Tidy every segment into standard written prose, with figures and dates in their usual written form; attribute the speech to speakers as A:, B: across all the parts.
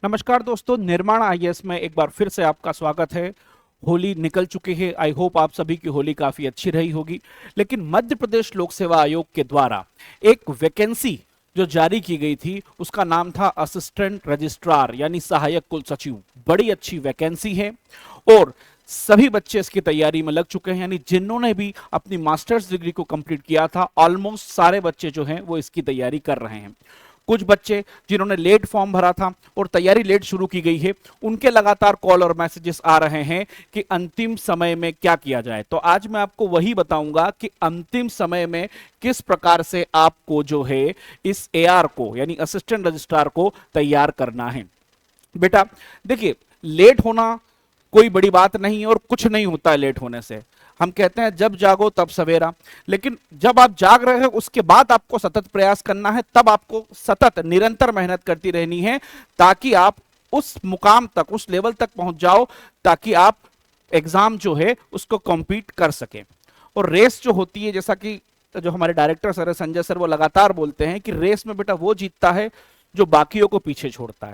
A: नमस्कार दोस्तों, निर्माण आईएएस में एक बार फिर से आपका स्वागत है। होली निकल चुकी है। आई होप आप सभी की होली काफी अच्छी रही होगी। लेकिन मध्य प्रदेश लोक सेवा आयोग के द्वारा एक वैकेंसी जो जारी की गई थी उसका नाम था असिस्टेंट रजिस्ट्रार यानी सहायक कुल सचिव। बड़ी अच्छी वैकेंसी है और सभी बच्चे इसकी तैयारी में लग चुके हैं। यानी जिन्होंने भी अपनी मास्टर्स डिग्री को कंप्लीट किया था, ऑलमोस्ट सारे बच्चे जो हैं वो इसकी तैयारी कर रहे हैं। कुछ बच्चे जिन्होंने लेट फॉर्म भरा था और तैयारी लेट शुरू की गई है, उनके लगातार कॉल और मैसेजेस आ रहे हैं कि अंतिम समय में क्या किया जाए। तो आज मैं आपको वही बताऊंगा कि अंतिम समय में किस प्रकार से आपको जो है इस एआर को यानी असिस्टेंट रजिस्ट्रार को तैयार करना है। बेटा देखिए, लेट होना कोई बड़ी बात नहीं है और कुछ नहीं होता है लेट होने से। हम कहते हैं जब जागो तब सवेरा, लेकिन जब आप जाग रहे हो उसके बाद आपको सतत प्रयास करना है, तब आपको सतत निरंतर मेहनत करती रहनी है ताकि आप उस मुकाम तक, उस लेवल तक पहुंच जाओ ताकि आप एग्जाम जो है उसको कॉम्पीट कर सकें। और रेस जो होती है, जैसा कि जो हमारे डायरेक्टर सर है संजय सर, वो लगातार बोलते हैं कि रेस में बेटा वो जीतता है जो बाकियों को पीछे छोड़ता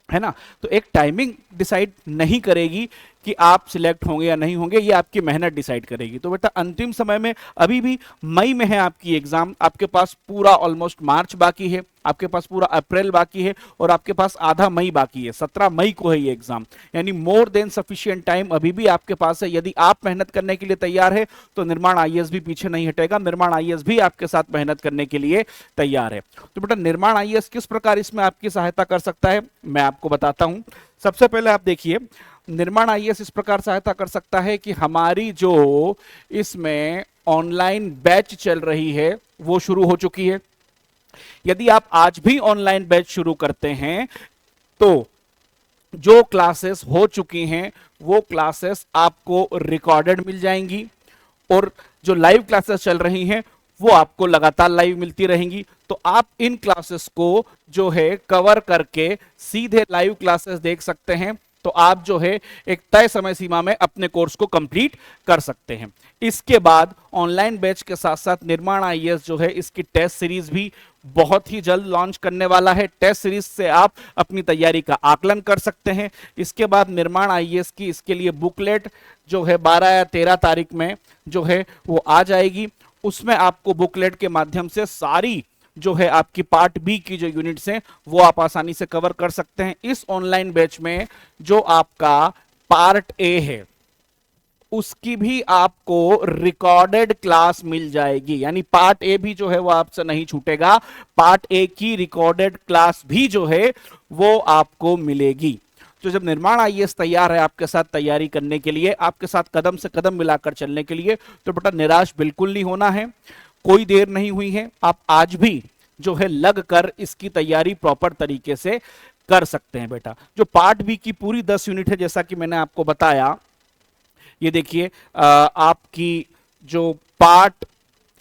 A: है ना। तो एक टाइमिंग डिसाइड नहीं करेगी कि आप सिलेक्ट होंगे या नहीं होंगे, ये आपकी मेहनत डिसाइड करेगी। तो बेटा अंतिम समय में, अभी भी मई में है आपकी एग्जाम, आपके पास पूरा ऑलमोस्ट मार्च बाकी है, आपके पास पूरा अप्रैल बाकी है और आपके पास आधा मई बाकी है। 17 मई को है ये एग्जाम, यानी मोर देन सफिशिएंट टाइम अभी भी आपके पास है। यदि आप मेहनत करने के लिए तैयार है तो निर्माण आईएएस भी पीछे नहीं हटेगा, निर्माण आईएएस भी आपके साथ मेहनत करने के लिए तैयार है। तो बेटा निर्माण आईएएस किस प्रकार इसमें आपकी सहायता कर सकता है, मैं आपको बताता हूं। सबसे पहले आप देखिए, निर्माण आईएएस इस प्रकार सहायता कर सकता है कि हमारी जो इसमें ऑनलाइन बैच चल रही है वो शुरू हो चुकी है। यदि आप आज भी ऑनलाइन बैच शुरू करते हैं तो जो क्लासेस हो चुकी हैं वो क्लासेस आपको रिकॉर्डेड मिल जाएंगी और जो लाइव क्लासेस चल रही हैं वो आपको लगातार लाइव मिलती रहेंगी। तो आप इन क्लासेस को जो है कवर करके सीधे लाइव क्लासेस देख सकते हैं। तो आप जो है एक तय समय सीमा में अपने कोर्स को कंप्लीट कर सकते हैं। इसके बाद ऑनलाइन बैच के साथ साथ निर्माण आईएएस जो है इसकी टेस्ट सीरीज भी बहुत ही जल्द लॉन्च करने वाला है। टेस्ट सीरीज से आप अपनी तैयारी का आकलन कर सकते हैं। इसके बाद निर्माण आईएएस की इसके लिए बुकलेट जो है 12 या 13 तारीख में जो है वो आ जाएगी। उसमें आपको बुकलेट के माध्यम से सारी जो है आपकी पार्ट बी की जो यूनिट्स हैं वो आप आसानी से कवर कर सकते हैं। इस ऑनलाइन बैच में जो आपका पार्ट ए है उसकी भी आपको रिकॉर्डेड क्लास मिल जाएगी, यानी पार्ट ए भी जो है वो आपसे नहीं छूटेगा। पार्ट ए की रिकॉर्डेड क्लास भी जो है वो आपको मिलेगी। तो जब निर्माण आईएएस तैयार है आपके साथ तैयारी करने के लिए, आपके साथ कदम से कदम मिलाकर चलने के लिए, तो बेटा निराश बिल्कुल नहीं होना है। कोई देर नहीं हुई है, आप आज भी जो है लग कर इसकी तैयारी प्रॉपर तरीके से कर सकते हैं। बेटा जो पार्ट बी की पूरी 10 यूनिट है, जैसा कि मैंने आपको बताया, ये देखिए आपकी जो पार्ट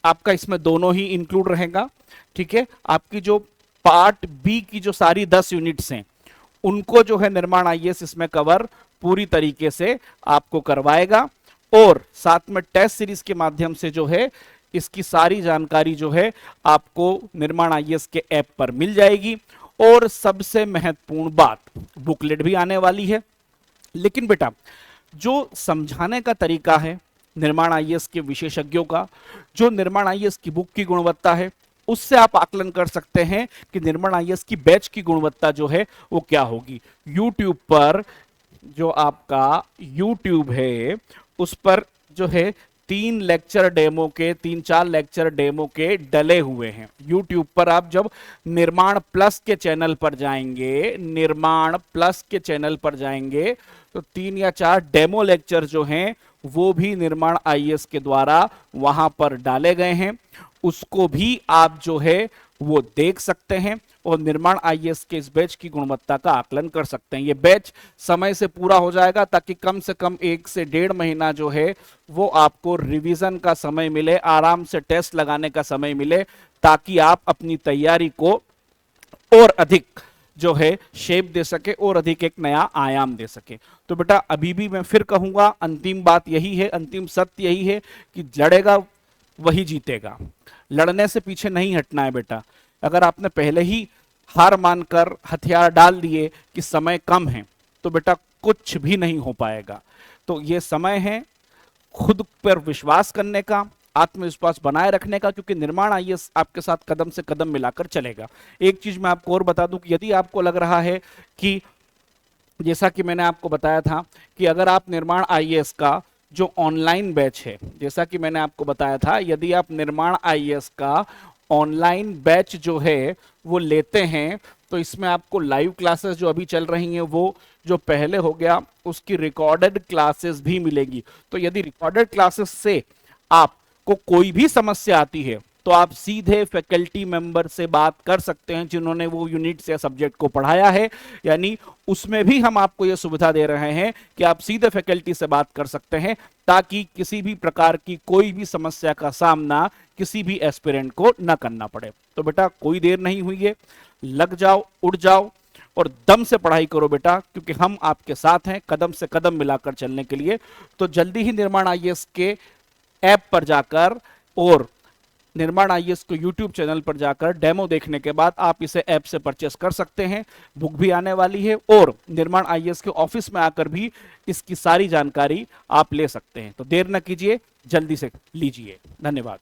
A: आपका इसमें दोनों ही इंक्लूड रहेगा। ठीक है, आपकी जो पार्ट बी की जो सारी 10 यूनिट्स हैं उनको जो है निर्माण आईएएस इसमें कवर पूरी तरीके से आपको करवाएगा और साथ में टेस्ट सीरीज के माध्यम से जो है इसकी सारी जानकारी जो है आपको निर्माण आईएएस के ऐप पर मिल जाएगी। और सबसे महत्वपूर्ण बात, बुकलेट भी आने वाली है। लेकिन बेटा जो समझाने का तरीका है निर्माण आईएएस के विशेषज्ञों का, जो निर्माण आईएएस की बुक की गुणवत्ता है, उससे आप आकलन कर सकते हैं कि निर्माण आईएएस की बैच की गुणवत्ता जो है वो क्या होगी। YouTube पर जो आपका YouTube है उस पर जो है 3 लेक्चर डेमो के, 3-4 लेक्चर डेमो के डले हुए हैं। YouTube पर आप जब निर्माण प्लस के चैनल पर जाएंगे, निर्माण प्लस के चैनल पर जाएंगे तो 3 या 4 डेमो लेक्चर जो हैं वो भी निर्माण आईएएस के द्वारा वहां पर डाले गए हैं। उसको भी आप जो है वो देख सकते हैं और निर्माण आईएएस के इस बैच की गुणवत्ता का आकलन कर सकते हैं। ये बैच समय से पूरा हो जाएगा ताकि कम से कम 1 से 1.5 महीना जो है वो आपको रिवीजन का समय मिले, आराम से टेस्ट लगाने का समय मिले, ताकि आप अपनी तैयारी को और अधिक जो है शेप दे सके और अधिक एक नया आयाम दे सके। तो बेटा अभी भी मैं फिर कहूंगा, अंतिम बात यही है, अंतिम सत्य यही है कि लड़ेगा वही जीतेगा। लड़ने से पीछे नहीं हटना है बेटा। अगर आपने पहले ही हार मानकर हथियार डाल दिए कि समय कम है, तो बेटा कुछ भी नहीं हो पाएगा। तो ये समय है खुद पर विश्वास करने का, आत्मविश्वास बनाए रखने का, क्योंकि निर्माण आईएएस आपके साथ कदम से कदम मिलाकर चलेगा। एक चीज मैं आपको और बता दूं कि यदि आपको लग रहा है कि, जैसा कि मैंने आपको बताया था कि अगर आप निर्माण आईएएस का जो ऑनलाइन बैच है, जैसा कि मैंने आपको बताया था, यदि आप निर्माण आईएएस का ऑनलाइन बैच जो है वो लेते हैं, तो इसमें आपको लाइव क्लासेस जो अभी चल रही हैं वो जो पहले हो गया, उसकी रिकॉर्डेड क्लासेस भी मिलेगी। तो यदि रिकॉर्डेड क्लासेस से आपको कोई भी समस्या आती है तो आप सीधे फैकल्टी मेंबर से बात कर सकते हैं जिन्होंने वो यूनिट या सब्जेक्ट को पढ़ाया है। यानी उसमें भी हम आपको ये सुविधा दे रहे हैं कि आप सीधे फैकल्टी से बात कर सकते हैं, ताकि किसी भी प्रकार की कोई भी समस्या का सामना किसी भी एस्पिरेंट को न करना पड़े। तो बेटा कोई देर नहीं हुई है, लग जाओ, उड़ जाओ और दम से पढ़ाई करो बेटा, क्योंकि हम आपके साथ हैं कदम से कदम मिलाकर चलने के लिए। तो जल्दी ही निर्माण आईएएस के ऐप पर जाकर और निर्माण आईएएस को यूट्यूब चैनल पर जाकर डेमो देखने के बाद आप इसे ऐप से परचेस कर सकते हैं। बुक भी आने वाली है और निर्माण आईएएस के ऑफिस में आकर भी इसकी सारी जानकारी आप ले सकते हैं। तो देर न कीजिए, जल्दी से लीजिए। धन्यवाद।